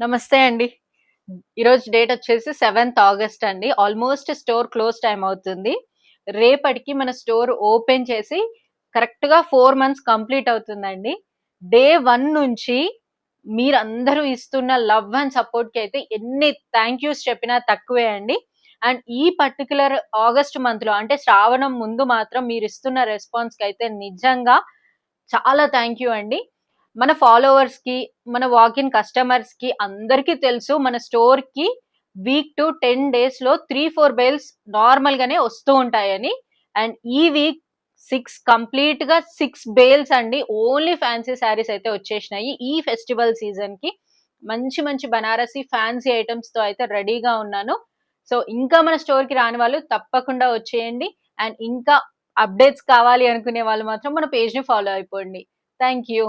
నమస్తే అండి. ఈరోజు డేట్ వచ్చేసి 7th ఆగస్ట్ అండి. ఆల్మోస్ట్ స్టోర్ క్లోజ్ టైమ్ అవుతుంది. రేపటికి మన స్టోర్ ఓపెన్ చేసి కరెక్ట్‌గా 4 మంత్స్ కంప్లీట్ అవుతుందండి. డే 1 నుంచి మీరందరూ ఇస్తున్న లవ్ అండ్ సపోర్ట్‌కి అయితే ఎన్ని థాంక్ యూస్ చెప్పినా తక్కువే అండి. అండ్ ఈ పర్టిక్యులర్ ఆగస్ట్ మంత్‌లో అంటే శ్రావణం ముందు మాత్రం మీరిస్తున్న రెస్పాన్స్‌కైతే నిజంగా చాలా థ్యాంక్ యూ అండి. మన ఫాలోవర్స్‌కి, మన వాక్ ఇన్ కస్టమర్స్‌కి అందరికీ తెలుసు మన స్టోర్‌కి వీక్ టు 10 డేస్‌లో 3, 4 బేల్స్ నార్మల్‌గానే వస్తూ ఉంటాయని. అండ్ ఈ వీక్ 6 కంప్లీట్‌గా 6 బేల్స్ అండి. ఓన్లీ ఫ్యాన్సీ శారీస్ అయితే వచ్చేసినాయి. ఈ ఫెస్టివల్ సీజన్‌కి మంచి మంచి బనారసి ఫ్యాన్సీ ఐటెమ్స్‌తో అయితే రెడీగా ఉన్నాను. సో, ఇంకా మన స్టోర్‌కి రాని వాళ్ళు తప్పకుండా వచ్చేయండి. అండ్ ఇంకా అప్డేట్స్ కావాలి అనుకునే వాళ్ళు మాత్రం మన పేజ్‌ని ఫాలో అయిపోండి. Thank you.